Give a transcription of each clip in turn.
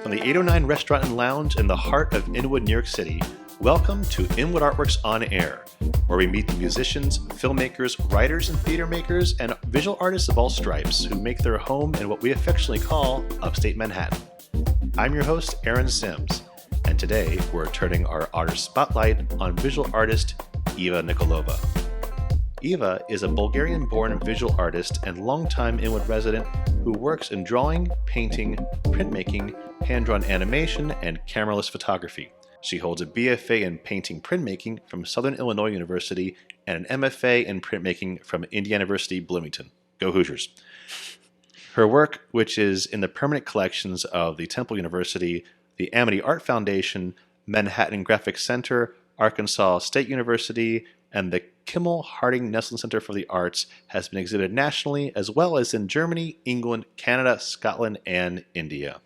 From the 809 Restaurant and Lounge in the heart of Inwood, New York City, welcome to Inwood Artworks On Air, where we meet the musicians, filmmakers, writers and theater makers, and visual artists of all stripes who make their home in what we affectionately call Upstate Manhattan. I'm your host, Aaron Sims, and today we're turning our artist spotlight on visual artist Eva Nikolova. Eva is a Bulgarian-born visual artist and longtime Inwood resident who works in drawing, painting, printmaking, hand-drawn animation, and cameraless photography. She holds a BFA in painting printmaking from Southern Illinois University and an MFA in printmaking from Indiana University, Bloomington. Go Hoosiers. Her work, which is in the permanent collections of the Temple University, the Amity Art Foundation, Manhattan Graphic Center, Arkansas State University, and the Kimmel Harding Nestlin Center for the Arts, has been exhibited nationally as well as in Germany, England, Canada, Scotland, and India.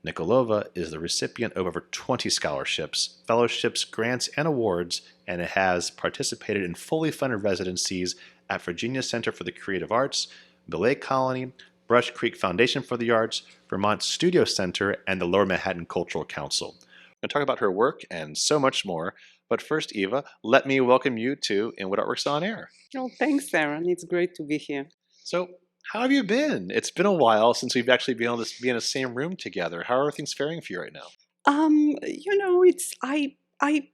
Nikolova is the recipient of over 20 scholarships, fellowships, grants, and awards, and has participated in fully funded residencies at Virginia Center for the Creative Arts, the Lake Colony, Brush Creek Foundation for the Arts, Vermont Studio Center, and the Lower Manhattan Cultural Council. We're going to talk about her work and so much more. But first, Eva, let me welcome you to Inwood Artworks On Air. Oh, thanks, Aaron. It's great to be here. So, how have you been? It's been a while since we've actually been able to be in the same room together. How are things faring for you right now? I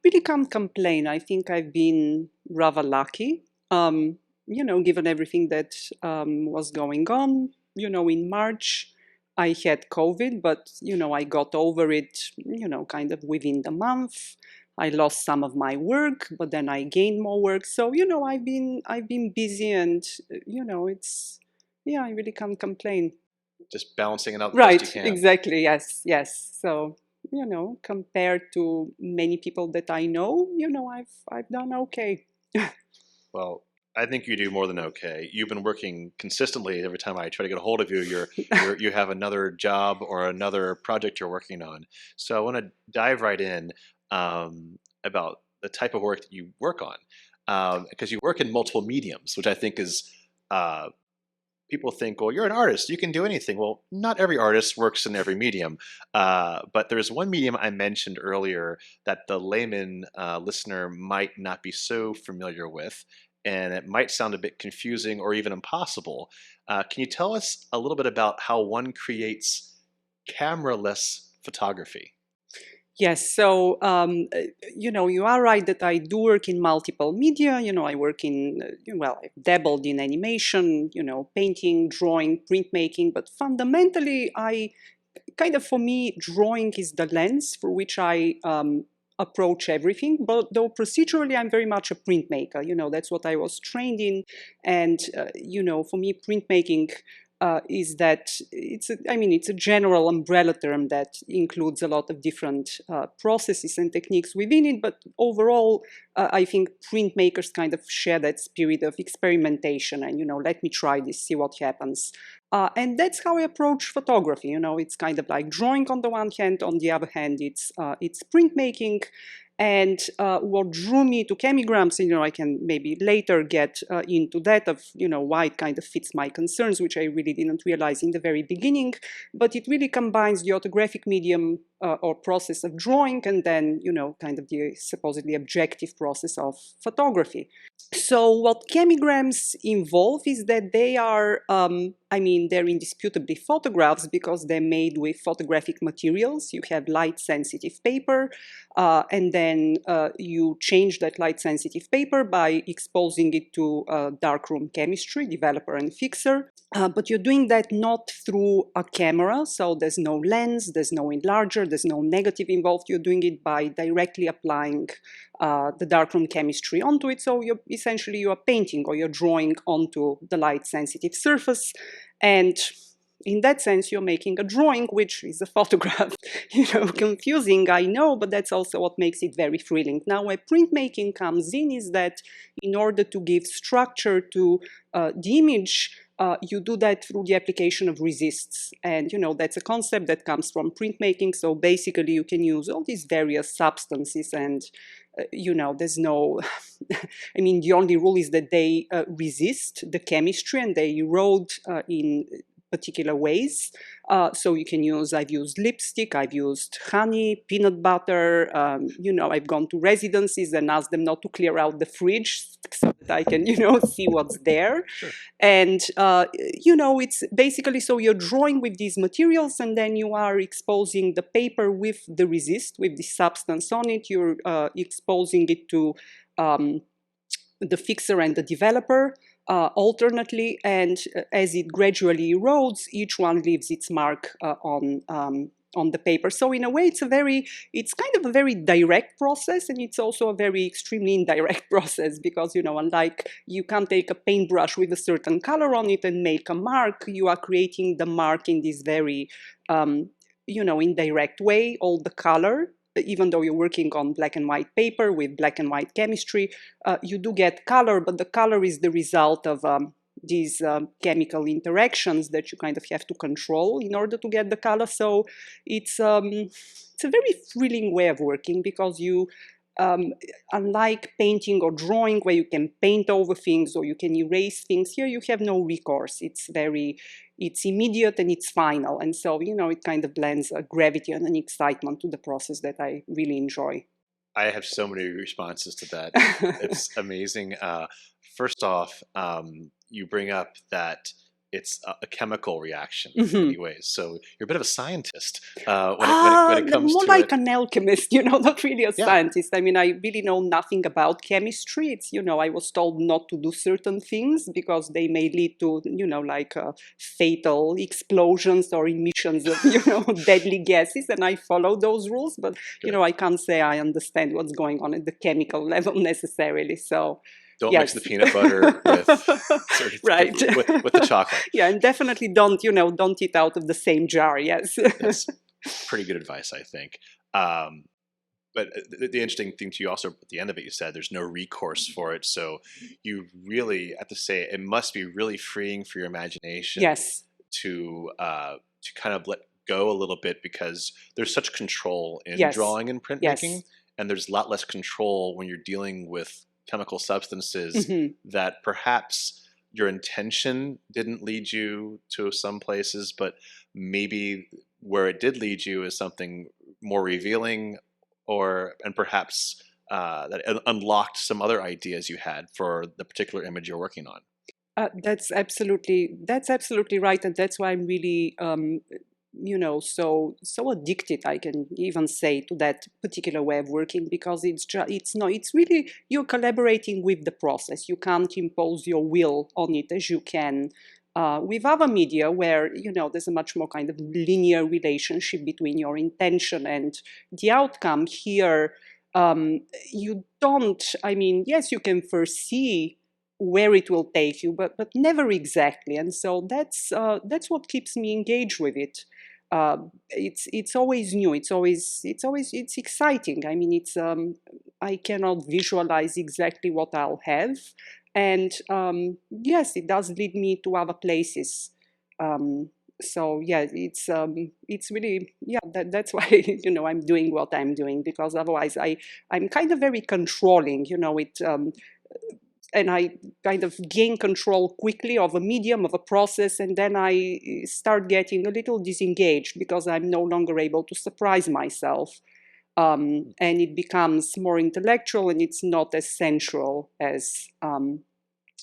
really can't complain. I think I've been rather lucky. Given everything that was going on. In March, I had COVID, but I got over it. Kind of within the month. I lost some of my work, but then I gained more work. So I've been busy, and I really can't complain. Just balancing it out the Right, best you can. exactly. Yes. So compared to many people that I know, I've done okay. Well, I think you do more than okay. You've been working consistently. Every time I try to get a hold of you, you have another job or another project you're working on. So I want to dive right in. About the type of work that you work on, because you work in multiple mediums, which I think is, people think, well, you're an artist, you can do anything. Well, not every artist works in every medium, but there's one medium I mentioned earlier that the layman listener might not be so familiar with, and it might sound a bit confusing or even impossible. Can you tell us a little bit about how one creates cameraless photography? Yes, so you are right that I do work in multiple media. I work in I've dabbled in animation, painting, drawing, printmaking, but fundamentally, for me, drawing is the lens through which I approach everything. But though procedurally, I'm very much a printmaker. That's what I was trained in, and for me, printmaking. Is that it's a general umbrella term that includes a lot of different processes and techniques within it, but overall I think printmakers kind of share that spirit of experimentation and let me try this, see what happens, and that's how I approach photography. It's kind of like drawing on the one hand, on the other hand it's printmaking. And what drew me to chemigrams, I can maybe later get into that of, why it kind of fits my concerns, which I really didn't realize in the very beginning. But it really combines the orthographic medium or process of drawing and then, kind of the supposedly objective process of photography. So what chemigrams involve is that they are, they're indisputably photographs because they're made with photographic materials. You have light-sensitive paper, and then you change that light-sensitive paper by exposing it to darkroom chemistry, developer and fixer. But you're doing that not through a camera, so there's no lens, there's no enlarger, there's no negative involved. You're doing it by directly applying the darkroom chemistry onto it. So you are painting or you're drawing onto the light-sensitive surface, and in that sense, you're making a drawing, which is a photograph. Confusing, I know, but that's also what makes it very thrilling. Now, where printmaking comes in is that in order to give structure to the image, you do that through the application of resists. And, that's a concept that comes from printmaking. So basically, you can use all these various substances and, there's no, the only rule is that they resist the chemistry and they erode in particular ways. So you can use, I've used lipstick, I've used honey, peanut butter, I've gone to residencies and asked them not to clear out the fridge so that I can, see what's there. Sure. And, it's basically, so you're drawing with these materials and then you are exposing the paper with the resist, with the substance on it. You're exposing it to the fixer and the developer alternately, and as it gradually erodes, each one leaves its mark on the paper. So in a way, it's kind of a very direct process, and it's also a very extremely indirect process because, unlike you can't take a paintbrush with a certain color on it and make a mark, you are creating the mark in this very, indirect way. All the color, even though you're working on black and white paper with black and white chemistry, you do get color, but the color is the result of these chemical interactions that you kind of have to control in order to get the color. So it's a very thrilling way of working because you, unlike painting or drawing where you can paint over things or you can erase things, here you have no recourse. It's immediate and it's final. And so, it kind of blends a gravity and an excitement to the process that I really enjoy. I have so many responses to that. It's amazing. First off, you bring up that it's a chemical reaction in many ways. So you're a bit of a scientist when it comes more to like an alchemist, not really a Yeah. scientist. I mean, I really know nothing about chemistry. It's, I was told not to do certain things because they may lead to, fatal explosions or emissions of, deadly gases. And I follow those rules. But, I can't say I understand what's going on at the chemical level necessarily. So... Don't mix the peanut butter right. with the chocolate. Yeah, and definitely don't eat out of the same jar. Yes. That's pretty good advice, I think. But the interesting thing to you also at the end of it, you said there's no recourse for it. So you really have to say it must be really freeing for your imagination. Yes. To kind of let go a little bit because there's such control in drawing and printmaking, and there's a lot less control when you're dealing with chemical substances that perhaps your intention didn't lead you to some places, but maybe where it did lead you is something more revealing and perhaps that unlocked some other ideas you had for the particular image you're working on. That's absolutely right, and that's why I'm really so addicted, I can even say, to that particular way of working because it's really you're collaborating with the process. You can't impose your will on it as you can with other media where there's a much more kind of linear relationship between your intention and the outcome. Here you don't. I mean, yes, you can foresee where it will take you, but never exactly. And so that's what keeps me engaged with it. It's always new. It's exciting. I mean, I cannot visualize exactly what I'll have, and yes, it does lead me to other places. So yeah, it's really that's why I'm doing what I'm doing because otherwise I'm kind of very controlling. And I kind of gain control quickly of a medium, of a process, and then I start getting a little disengaged because I'm no longer able to surprise myself. And it becomes more intellectual and it's not as sensual as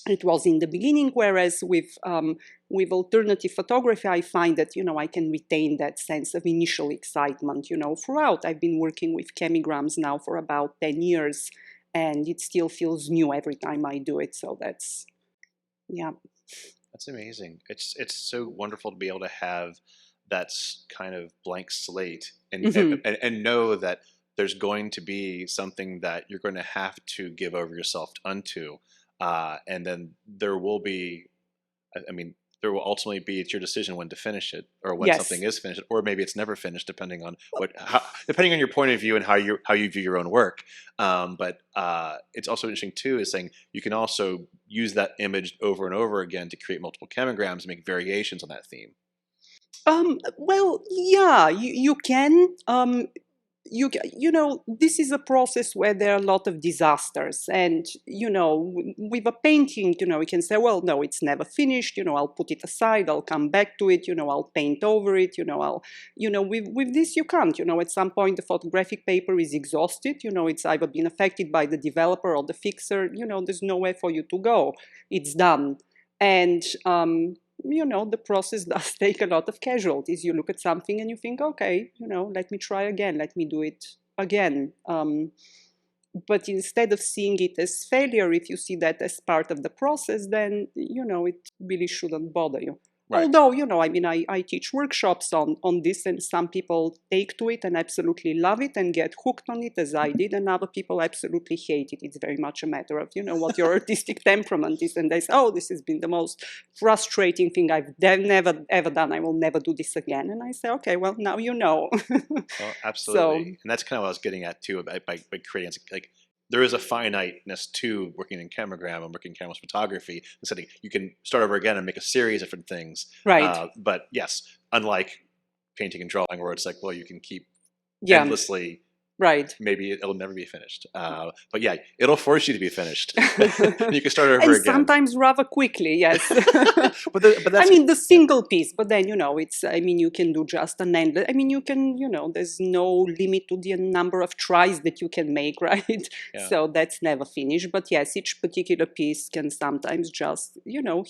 it was in the beginning. Whereas with alternative photography, I find that, I can retain that sense of initial excitement, throughout. I've been working with chemigrams now for about 10 years. And it still feels new every time I do it. So that's amazing. It's so wonderful to be able to have that kind of blank slate and know that there's going to be something that you're going to have to give over yourself unto, and then there will be. I mean, there will ultimately be it's your decision when to finish it or when something is finished, or maybe it's never finished, depending on depending on your point of view and how you view your own work. But it's also interesting too is saying you can also use that image over and over again to create multiple chemograms and make variations on that theme. Well, yeah, you can. this is a process where there are a lot of disasters. And, with a painting, we can say, well, no, it's never finished. I'll put it aside. I'll come back to it. I'll paint over it. With this, you can't. At some point, the photographic paper is exhausted. It's either been affected by the developer or the fixer. There's nowhere for you to go. It's done. And, the process does take a lot of casualties. You look at something and you think, okay, let me try again, let me do it again. But instead of seeing it as failure, if you see that as part of the process, then, it really shouldn't bother you. Right. Although, I teach workshops on this, and some people take to it and absolutely love it and get hooked on it, as I did, and other people absolutely hate it. It's very much a matter of, what your artistic temperament is, and they say, oh, this has been the most frustrating thing I've never, ever done. I will never do this again. And I say, okay, well, now you know. Well, absolutely. And that's kind of what I was getting at, too, by creating, like, there is a finiteness to working in cameragram and working in camera photography. Instead, you can start over again and make a series of different things. Right. But yes, unlike painting and drawing, where it's like, well, you can keep endlessly. Right. Maybe it'll never be finished. But yeah, it'll force you to be finished. You can start over again. And sometimes rather quickly, yes. but that's, the single piece, but then, it's, you can do just an endless, you can, there's no limit to the number of tries that you can make, right? Yeah. So that's never finished. But yes, each particular piece can sometimes just,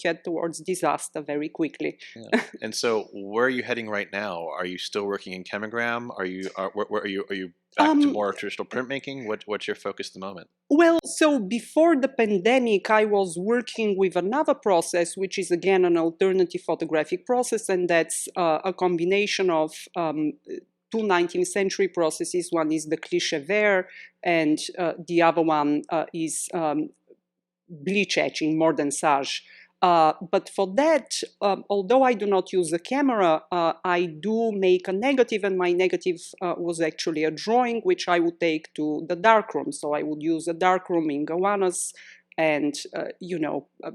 head towards disaster very quickly. Yeah. And so where are you heading right now? Are you still working in cameragram? Where are you back to more traditional printmaking? What's your focus at the moment? Well, so before the pandemic, I was working with another process, which is again an alternative photographic process, and that's a combination of two 19th century processes. One is the cliché vert, and the other one is bleach etching, mordensage. But for that, although I do not use a camera, I do make a negative, and my negative was actually a drawing, which I would take to the darkroom. So I would use a darkroom in Gowanus and,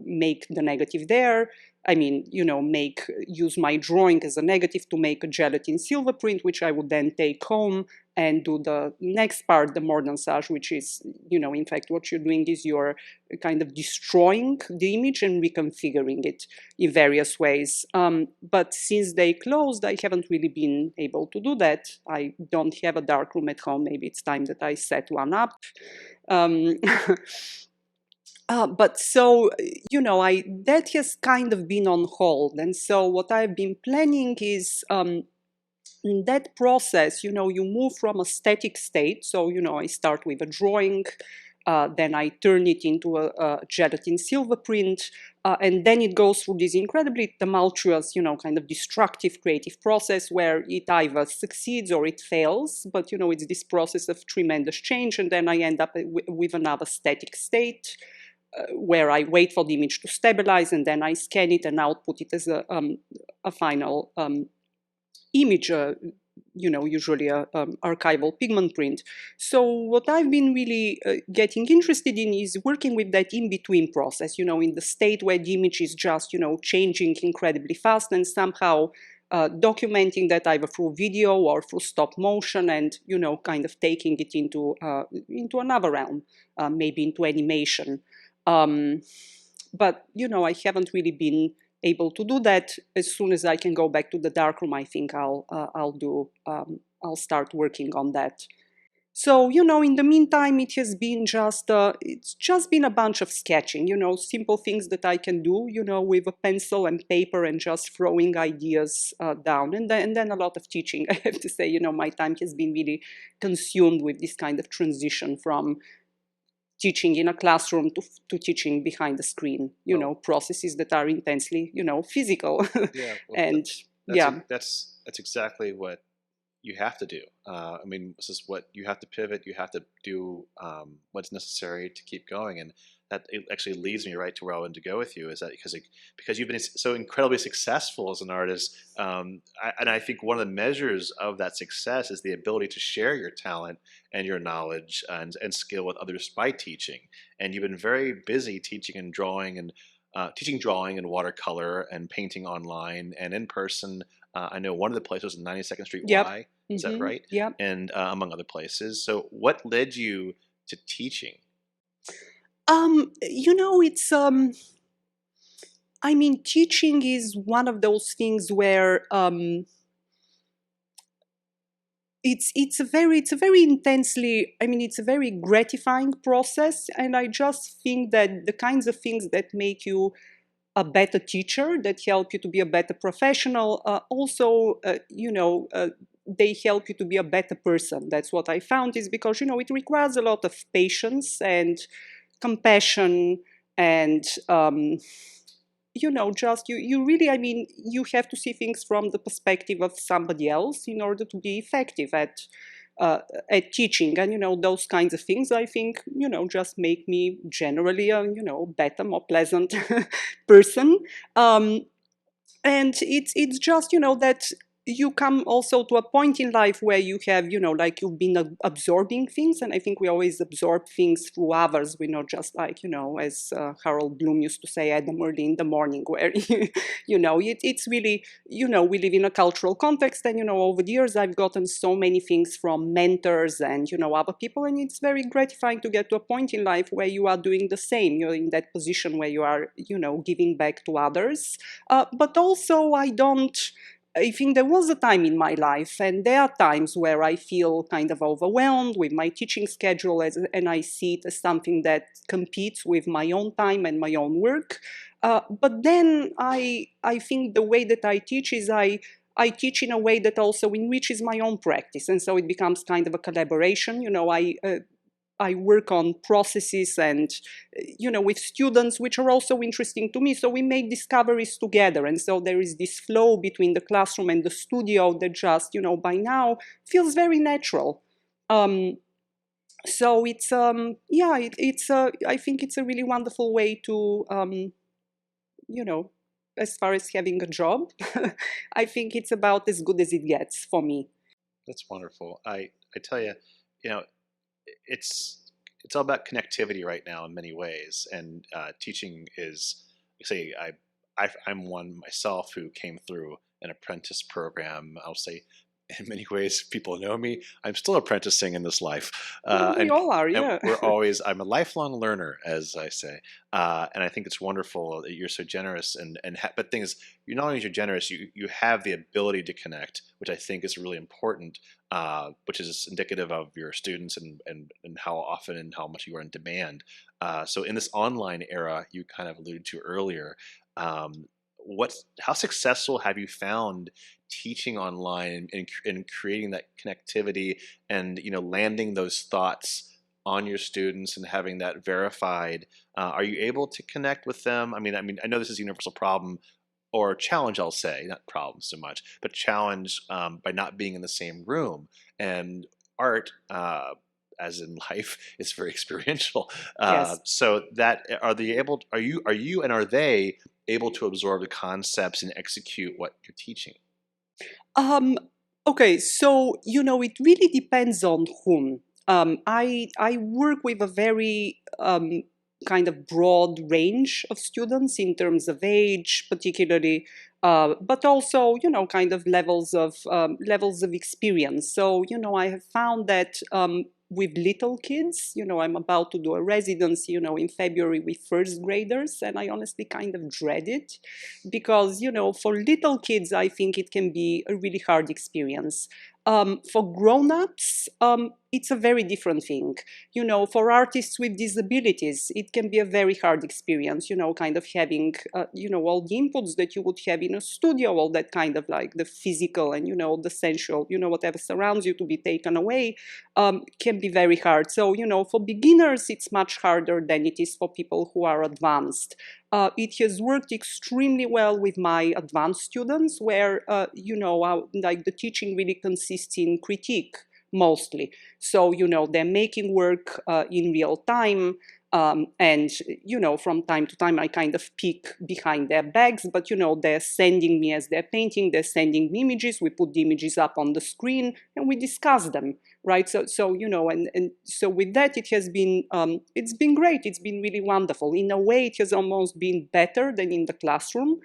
make the negative there. Use my drawing as a negative to make a gelatin silver print, which I would then take home and do the next part, the mordensage, which is, in fact, what you're doing is you're kind of destroying the image and reconfiguring it in various ways. But since they closed, I haven't really been able to do that. I don't have a darkroom at home. Maybe it's time that I set one up. But so, that has kind of been on hold. And so what I've been planning is, in that process, you move from a static state. So, I start with a drawing, then I turn it into a gelatin silver print, and then it goes through this incredibly tumultuous, kind of destructive creative process where it either succeeds or it fails. But, it's this process of tremendous change. And then I end up with another static state, where I wait for the image to stabilize, and then I scan it and output it as a final image, usually a archival pigment print. So what I've been really getting interested in is working with that in-between process, in the state where the image is just, changing incredibly fast, and somehow documenting that either through video or through stop motion, and, kind of taking it into another realm, maybe into animation. But, I haven't really been able to do that. As soon as I can go back to the darkroom, I think I'll start working on that. So, in the meantime, it has been it's just been a bunch of sketching, simple things that I can do, with a pencil and paper and just throwing ideas down. And then a lot of teaching, I have to say, my time has been really consumed with this kind of transition from teaching in a classroom to teaching behind the screen, processes that are intensely, physical. Yeah, well, and that's exactly what you have to do. This is what you have to pivot. You have to do what's necessary to keep going, and that it actually leads me right to where I wanted to go with you. Is that because you've been so incredibly successful as an artist, and I think one of the measures of that success is the ability to share your talent and your knowledge and skill with others by teaching. And you've been very busy teaching and drawing and teaching drawing and watercolor and painting online and in person. I know one of the places was 92nd Street Yep. Y. Is that right? Yep. And among other places. So, what led you to teaching? It's I mean, teaching is one of those things where it's a very intensely, I mean, it's a very gratifying process, and I just think that the kinds of things that make you a better teacher, that help you to be a better professional, also they help you to be a better person. That's what I found, is because it requires a lot of patience and compassion, and just you really, I mean, you have to see things from the perspective of somebody else in order to be effective uh, at teaching. And those kinds of things, I think, just make me generally a better, more pleasant person. And it's just that you come also to a point in life where you have, like, you've been absorbing things, and I think we always absorb things through others. We're not just like, as Harold Bloom used to say, Adam early in the morning, where it's really, we live in a cultural context, and over the years I've gotten so many things from mentors and other people, and it's very gratifying to get to a point in life where you are doing the same. You're in that position where you are giving back to others. But also, I think there was a time in my life, and there are times where I feel kind of overwhelmed with my teaching schedule, and I see it as something that competes with my own time and my own work. But then I think the way that I teach is I teach in a way that also enriches my own practice, and so it becomes kind of a collaboration. I work on processes and, with students, which are also interesting to me. So we make discoveries together. And so there is this flow between the classroom and the studio that just, by now feels very natural. So it's, I think it's a really wonderful way to, as far as having a job, I think it's about as good as it gets for me. That's wonderful. I tell you, you know, it's all about connectivity right now in many ways, and teaching is. Say, I'm one myself who came through an apprentice program. I'll say, in many ways, people know me. I'm still apprenticing in this life, Well, we all are, and yeah. I'm a lifelong learner, as I say, and I think it's wonderful that you're so generous. But the thing is, you're not only you're generous, you have the ability to connect, which I think is really important, which is indicative of your students and how often and how much you are in demand. So in this online era, you kind of alluded to earlier. Um, how successful have you found teaching online and creating that connectivity and landing those thoughts on your students and having that verified? Are you able to connect with them? I know this is a universal problem or challenge, I'll say, not problem so much, but challenge by not being in the same room. And art, as in life, is very experiential. Yes. So that are you and are they able to absorb the concepts and execute what you're teaching? Um, okay, so it really depends on whom. I work with a very kind of broad range of students in terms of age, particularly, but also kind of levels of experience. So I have found that. With little kids, I'm about to do a residency, in February with first graders, and I honestly kind of dread it because, for little kids, I think it can be a really hard experience. For grown-ups, it's a very different thing. For artists with disabilities, it can be a very hard experience, kind of having, all the inputs that you would have in a studio, all that kind of like the physical and, the sensual, whatever surrounds you to be taken away, can be very hard. So, for beginners, it's much harder than it is for people who are advanced. It has worked extremely well with my advanced students where, like the teaching really consists in critique mostly. So, they're making work in real time. And, from time to time, I kind of peek behind their backs, but, they're sending me as they're painting, they're sending me images. We put the images up on the screen and we discuss them, right? So and so with that, it has been, it's been great. It's been really wonderful. In a way, it has almost been better than in the classroom.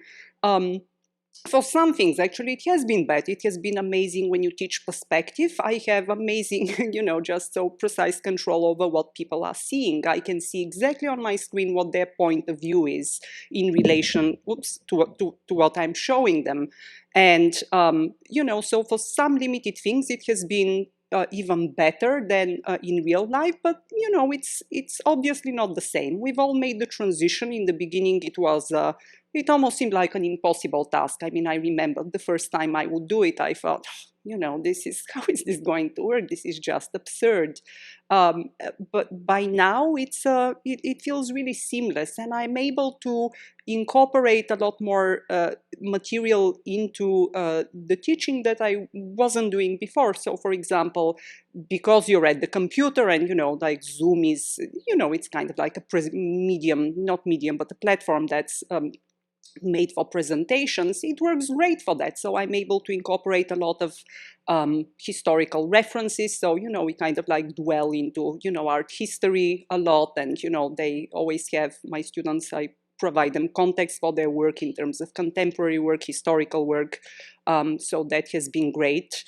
For some things, actually, it has been bad. It has been amazing when you teach perspective. I have amazing, just so precise control over what people are seeing. I can see exactly on my screen what their point of view is in relation to what I'm showing them. And, so for some limited things, it has been even better than in real life, but it's obviously not the same. We've all made the transition. In the beginning, it almost seemed like an impossible task. I mean, I remember the first time I would do it, I thought, how is this going to work? This is just absurd. But by now, it feels really seamless, and I'm able to incorporate a lot more material into the teaching that I wasn't doing before. So, for example, because you're at the computer and, like Zoom is, it's kind of like a not medium, but a platform that's made for presentations, it works great for that. So I'm able to incorporate a lot of historical references. So, we kind of like dwell into, art history a lot. And, they always have, my students, I provide them context for their work in terms of contemporary work, historical work. So that has been great.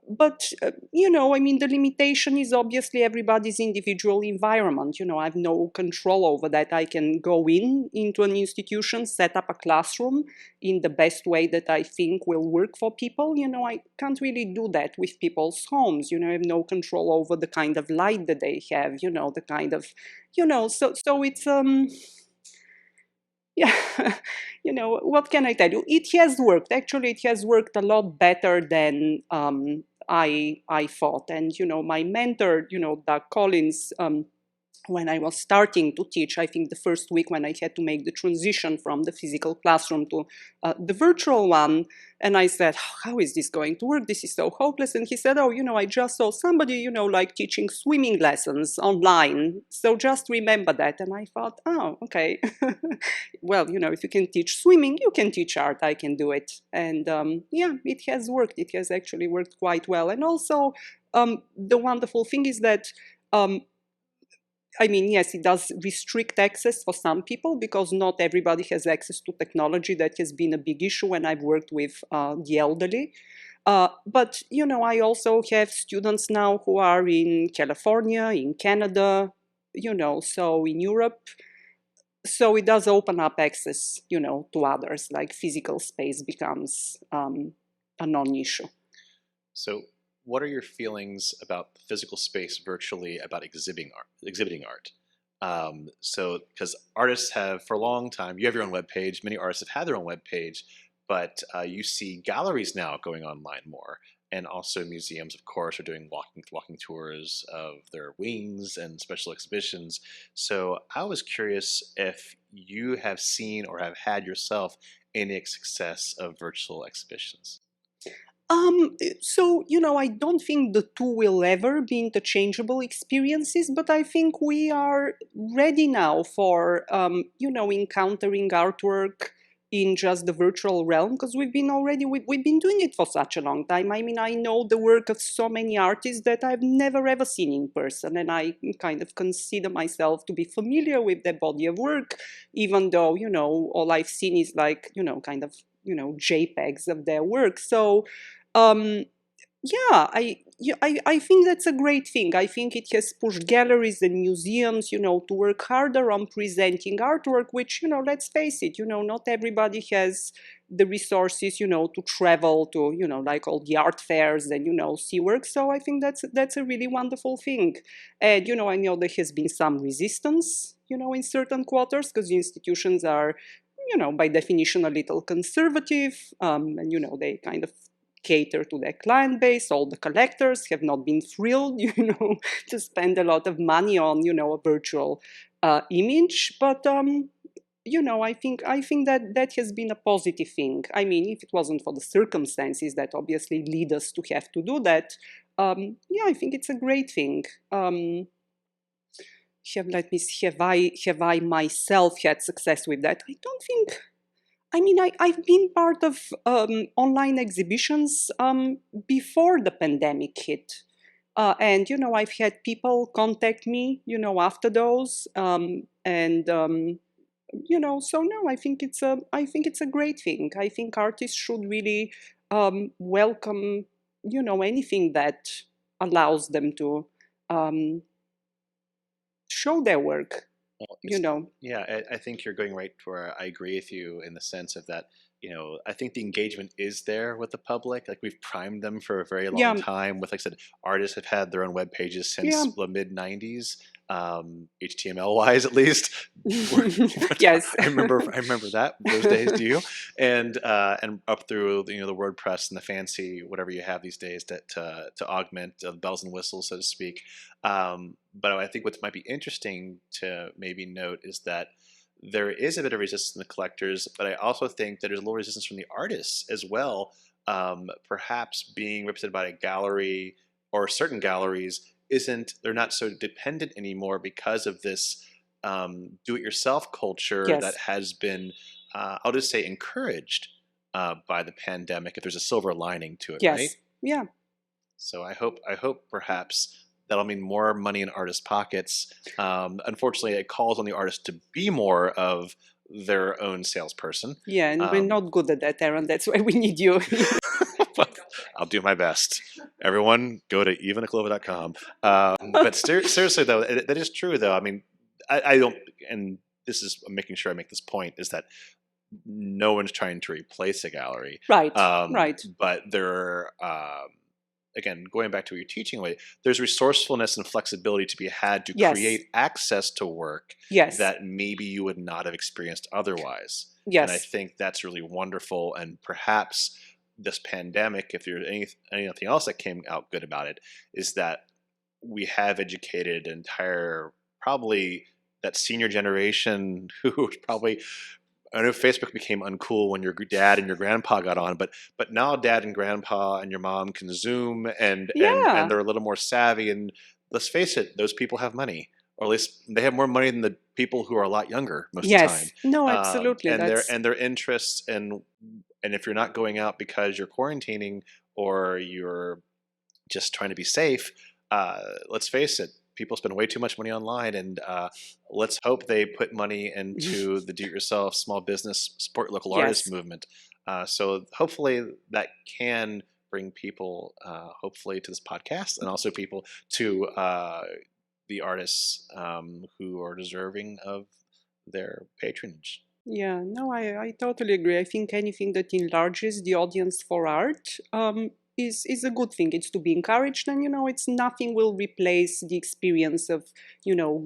But, the limitation is obviously everybody's individual environment. I have no control over that. I can go into an institution, set up a classroom in the best way that I think will work for people. I can't really do that with people's homes. I have no control over the kind of light that they have, the kind of, so it's, yeah, what can I tell you? It has worked. Actually, it has worked a lot better than I thought. And, my mentor, Doug Collins, when I was starting to teach, I think the first week when I had to make the transition from the physical classroom to the virtual one, and I said, how is this going to work? This is so hopeless. And he said, oh, I just saw somebody, like teaching swimming lessons online. So just remember that. And I thought, oh, okay. Well, if you can teach swimming, you can teach art. I can do it. And it has worked. It has actually worked quite well. And also, the wonderful thing is that yes, it does restrict access for some people because not everybody has access to technology. That has been a big issue when I've worked with the elderly. But, I also have students now who are in California, in Canada, so in Europe. So it does open up access, to others, like physical space becomes a non-issue. So what are your feelings about the physical space virtually about exhibiting art? So, because artists have for a long time, you have your own webpage, many artists have had their own webpage, but you see galleries now going online more. And also museums, of course, are doing walking tours of their wings and special exhibitions. So I was curious if you have seen or have had yourself any success of virtual exhibitions. So, I don't think the two will ever be interchangeable experiences, but I think we are ready now for, encountering artwork in just the virtual realm, because we've been doing it for such a long time. I know the work of so many artists that I've never ever seen in person, and I kind of consider myself to be familiar with their body of work, even though, all I've seen is like, kind of, JPEGs of their work. So, um, I think that's a great thing. I think it has pushed galleries and museums, to work harder on presenting artwork, which, let's face it, not everybody has the resources, to travel to, like all the art fairs and, see work. So I think that's a really wonderful thing. And, I know there has been some resistance, in certain quarters because the institutions are, by definition, a little conservative, and, they kind of cater to their client base. All the collectors have not been thrilled, to spend a lot of money on, a virtual image. But I think that has been a positive thing. If it wasn't for the circumstances that obviously lead us to have to do that, I think it's a great thing. let me see, have I myself had success with that? I don't think. I mean, I've been part of online exhibitions before the pandemic hit. And, I've had people contact me, after those. So no, I think it's a great thing. I think artists should really welcome, anything that allows them to um, show their work, Well, you know. yeah, I think you're going right where I agree with you in the sense of that, I think the engagement is there with the public. Like we've primed them for a very long Yeah, time with, like I said, artists have had their own web pages yeah. since the mid 90s, HTML wise at least. We're- Yes. I remember those days. Do you? And up through the WordPress and the fancy whatever you have these days to augment the bells and whistles, so to speak. But I think what might be interesting to maybe note is that there is a bit of resistance in the collectors, but I also think that there's a little resistance from the artists as well. Perhaps being represented by a gallery or certain galleries they're not so dependent anymore because of this do-it-yourself culture that Yes. has been, I'll just say, encouraged by the pandemic. If there's a silver lining to it, right? Yes. Yeah. So I hope perhaps that'll mean more money in artists' pockets. Unfortunately, it calls on the artist to be more of their own salesperson. Yeah, and we're not good at that, Aaron. That's why we need you. I'll do my best. Everyone, go to evanikolova.com. But seriously, though, that is true, though. I mean, I don't, and this is making sure I make this point, is that no one's trying to replace a gallery. Right, right. But there again, going back to what you're teaching away, there's resourcefulness and flexibility to be had to Yes. create access to work Yes. that maybe you would not have experienced otherwise. And I Yes. think that's really wonderful. And perhaps this pandemic, if there's anything else that came out good about it, is that we have educated probably that senior generation who probably, I know Facebook became uncool when your dad and your grandpa got on, but now dad and grandpa and your mom can Zoom and Yeah. they're a little more savvy. And let's face it, those people have money, or at least they have more money than the people who are a lot younger most of the time. Yes. No, absolutely. And That's their interests and if you're not going out because you're quarantining or you're just trying to be safe, let's face it, people spend way too much money online, and let's hope they put money into the do-it-yourself small business support local artist Yes. movement. So hopefully that can bring people, hopefully, to this podcast, and also people to the artists who are deserving of their patronage. Yeah, no, I totally agree. I think anything that enlarges the audience for art is a good thing. It's to be encouraged, and it's nothing will replace the experience of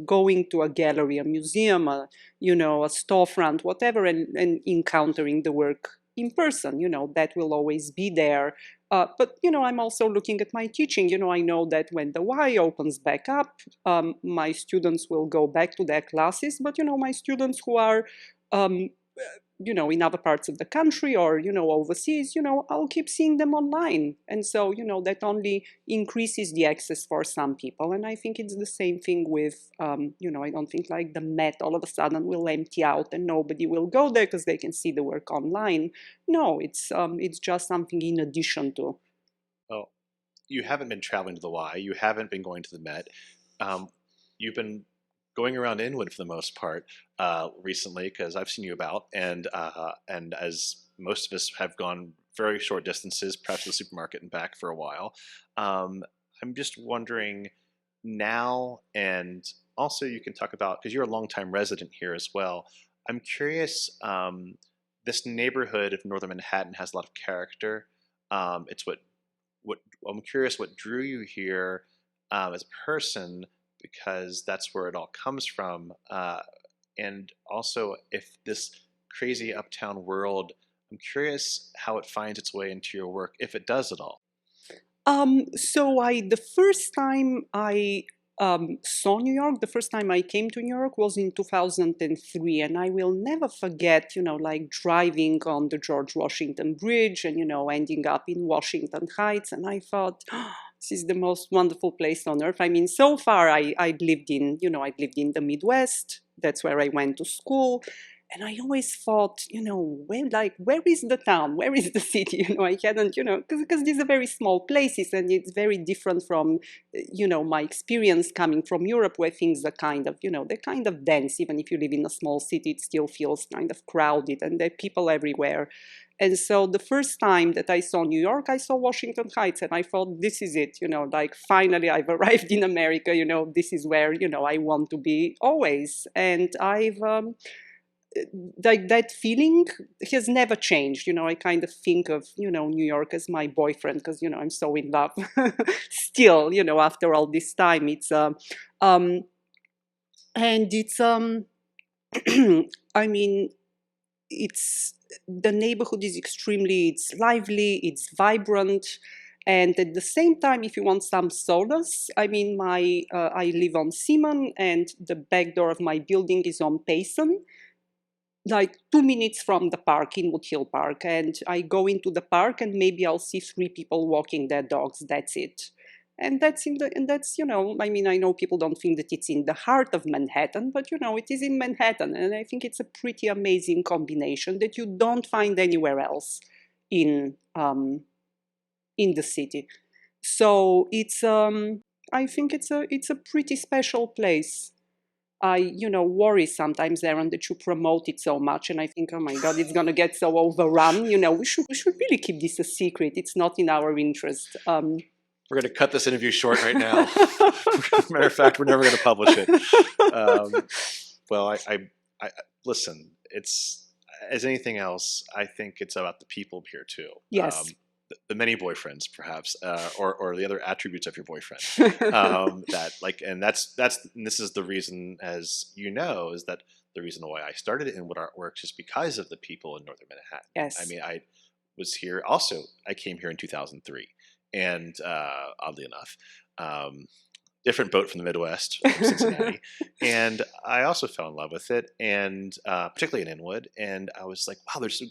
going to a gallery, a museum, a storefront, whatever, and encountering the work in person. That will always be there. But I'm also looking at my teaching. I know that when the Y opens back up, my students will go back to their classes. But my students who are um, in other parts of the country or, overseas, I'll keep seeing them online. And so, that only increases the access for some people. And I think it's the same thing with, I don't think like the Met all of a sudden will empty out and nobody will go there because they can see the work online. No, it's just something in addition to. Well, you haven't been traveling to the Y. You haven't been going to the Met. You've been going around Inwood for the most part recently, because I've seen you about, and as most of us have gone very short distances, perhaps to the supermarket and back for a while. I'm just wondering now, and also you can talk about, because you're a longtime resident here as well. I'm curious. This neighborhood of Northern Manhattan has a lot of character. It's what I'm curious what drew you here as a person, because that's where it all comes from. And also, if this crazy uptown world, I'm curious how it finds its way into your work, if it does at all. So the first time I saw New York, the first time I came to New York was in 2003, and I will never forget, like driving on the George Washington Bridge and, ending up in Washington Heights, and I thought, this is the most wonderful place on earth. I mean, so far I'd lived in, I'd lived in the Midwest. That's where I went to school. And I always thought, where is the town? Where is the city? I hadn't, because these are very small places, and it's very different from, my experience coming from Europe, where things are kind of, they're kind of dense. Even if you live in a small city, it still feels kind of crowded, and there are people everywhere. And so the first time that I saw New York, I saw Washington Heights, and I thought, this is it, finally I've arrived in America, this is where, I want to be always. And I've, that feeling has never changed. I kind of think of, New York as my boyfriend, because, I'm so in love still, after all this time. It's, and it's, I mean, it's, the neighborhood is it's lively, it's vibrant. And at the same time, if you want some solace, I mean, I live on Seaman, and the back door of my building is on Payson, like 2 minutes from the park, Inwood Hill Park. And I go into the park, and maybe I'll see 3 people walking their dogs. That's it. And that's I mean, I know people don't think that it's in the heart of Manhattan, but, it is in Manhattan. And I think it's a pretty amazing combination that you don't find anywhere else in the city. So it's, I think it's a pretty special place. I, worry sometimes, Aaron, that you promote it so much, and I think, oh my God, it's going to get so overrun. We should really keep this a secret. It's not in our interest. We're going to cut this interview short right now. Matter of fact, we're never going to publish it. Well, I listen. It's, as anything else, I think it's about the people here too. Yes. The many boyfriends, perhaps, or the other attributes of your boyfriend. And this is the reason, as you know, is that the reason why I started Inwood Artworks is because of the people in Northern Manhattan. Yes. I mean, I was here also. I came here in 2003, and oddly enough, different boat from the Midwest, from Cincinnati, and I also fell in love with it, and particularly in Inwood, and I was like, wow, there's so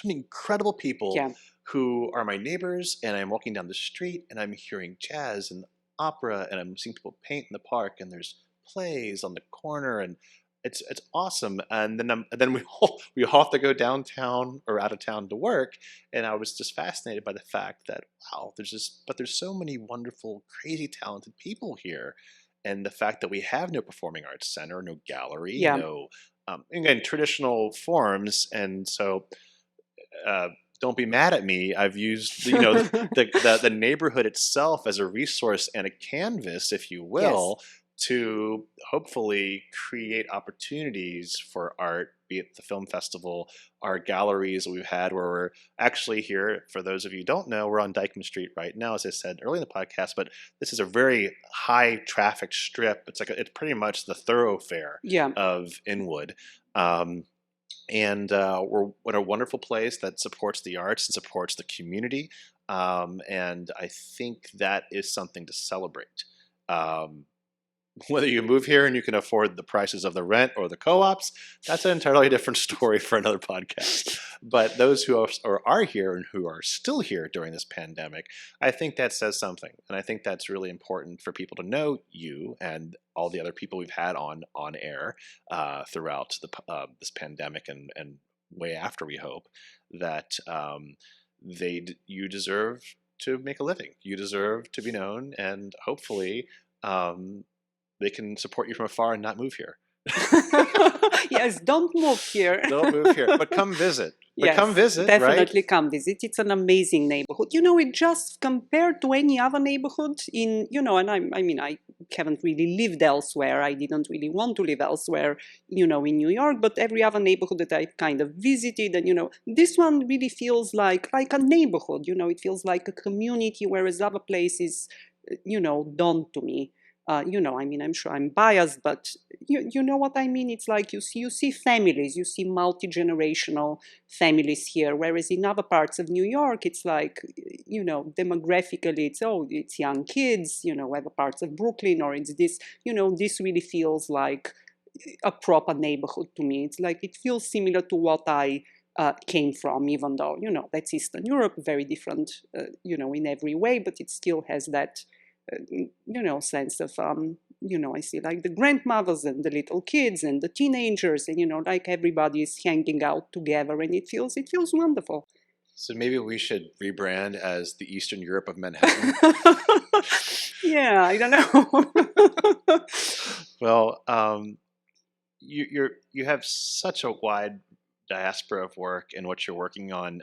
many incredible people. Yeah. Who are my neighbors, and I'm walking down the street and I'm hearing jazz and opera, and I'm seeing people paint in the park, and there's plays on the corner, and it's awesome. And then we all have to go downtown or out of town to work, and I was just fascinated by the fact that wow, there's so many wonderful, crazy, talented people here, and the fact that we have no performing arts center, no gallery, no again traditional forms, and so. Don't be mad at me. I've used the neighborhood itself as a resource and a canvas, if you will, to hopefully create opportunities for art, be it the film festival, our galleries that we've had, where we're actually here. For those of you who don't know, we're on Dykeman Street right now, as I said early in the podcast, but this is a very high traffic strip. It's pretty much the thoroughfare of Inwood. And we're in a wonderful place that supports the arts and supports the community. And I think that is something to celebrate. Whether you move here and you can afford the prices of the rent or the co-ops, that's an entirely different story for another podcast. But those who are here and who are still here during this pandemic, I think that says something. And I think that's really important for people to know you and all the other people we've had on air throughout this pandemic and way after, we hope, that you deserve to make a living. You deserve to be known, and hopefully they can support you from afar and not move here. Yes, don't move here. Don't move here, but come visit. Yes, come visit, definitely right? come visit. It's an amazing neighborhood. It just compared to any other neighborhood in, and I haven't really lived elsewhere. I didn't really want to live elsewhere, in New York, but every other neighborhood that I kind of visited, and, this one really feels like a neighborhood, it feels like a community, whereas other places, don't to me. I'm sure I'm biased, but you know what I mean? It's like you see families, you see multi-generational families here, whereas in other parts of New York, it's like, demographically, it's young kids, other parts of Brooklyn, or it's this, this really feels like a proper neighborhood to me. It's like, it feels similar to what I came from, even though, that's Eastern Europe, very different, in every way, but it still has that, sense of, I see like the grandmothers and the little kids and the teenagers and, like everybody is hanging out together and it feels wonderful. So maybe we should rebrand as the Eastern Europe of Manhattan. Yeah, I don't know. Well, you have such a wide diaspora of work and what you're working on.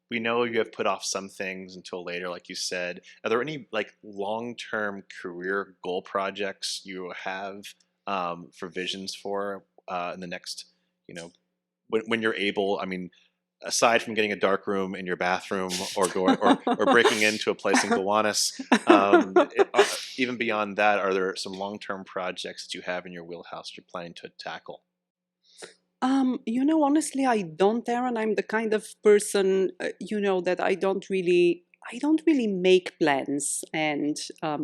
We know you have put off some things until later, like you said. Are there any like long-term career goal projects you have for visions for in the next, when you're able? I mean, aside from getting a dark room in your bathroom or going or breaking into a place in Gowanus, even beyond that, are there some long-term projects that you have in your wheelhouse you're planning to tackle? Honestly, I don't, Aaron. I'm the kind of person, that I don't really make plans. And, I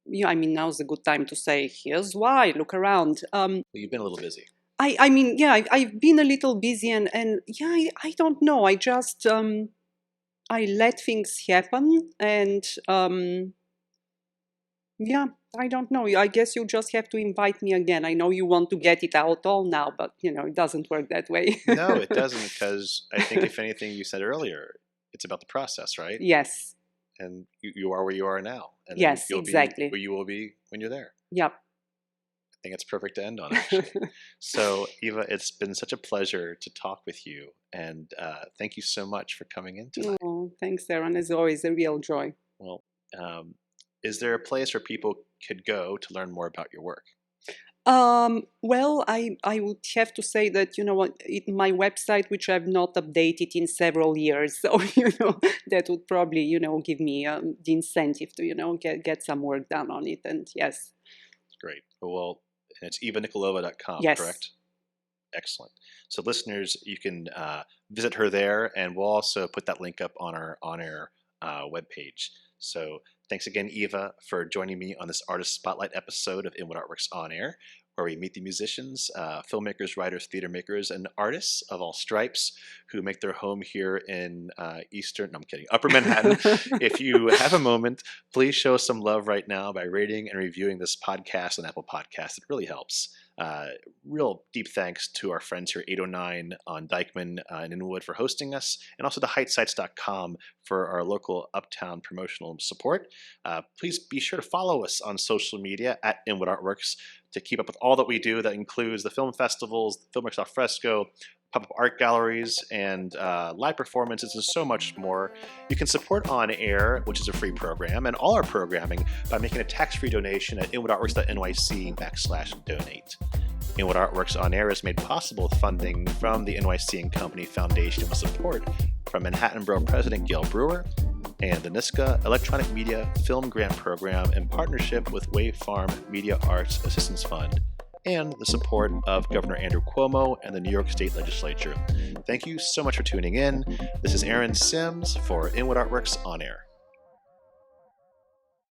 mean, now's a good time to say, here's why, look around. Well, you've been a little busy. I mean, yeah, I've been a little busy and yeah, I don't know. I just, I let things happen and, yeah, I don't know. I guess you just have to invite me again. I know you want to get it out all now, but it doesn't work that way. No, it doesn't, because I think if anything you said earlier, it's about the process, right? Yes. And you are where you are now. And yes, you'll exactly. be where you will be when you're there. Yep. I think it's perfect to end on, actually. So, Eva, it's been such a pleasure to talk with you. And thank you so much for coming in tonight. Oh, thanks, Aaron. As always, a real joy. Well, is there a place where people could go to learn more about your work? Well, I would have to say that, my website, which I've not updated in several years, so, that would probably, give me the incentive to, get some work done on it. And yes. Great. Well, it's evanikolova.com, yes. Correct? Excellent. So listeners, you can visit her there, and we'll also put that link up on our on-air webpage. So thanks again, Eva, for joining me on this Artist Spotlight episode of Inwood Artworks On Air, where we meet the musicians, filmmakers, writers, theater makers, and artists of all stripes who make their home here in Upper Manhattan. If you have a moment, please show us some love right now by rating and reviewing this podcast on Apple Podcasts. It really helps. Real deep thanks to our friends here, 809 on Dykeman in Inwood, for hosting us, and also to heightscites.com for our local uptown promotional support. Please be sure to follow us on social media at Inwood Artworks to keep up with all that we do. That includes the film festivals, the Filmmakers Al Fresco, pop-up art galleries, and live performances, and so much more. You can support On Air, which is a free program, and all our programming by making a tax-free donation at inwoodartworks.nyc/donate. Inwood Artworks On Air is made possible with funding from the NYC & Company Foundation with support from Manhattan Borough President Gail Brewer and the NYSCA Electronic Media Film Grant Program in partnership with Wave Farm Media Arts Assistance Fund, and the support of Governor Andrew Cuomo and the New York State Legislature. Thank you so much for tuning in. This is Aaron Sims for Inwood Artworks On Air.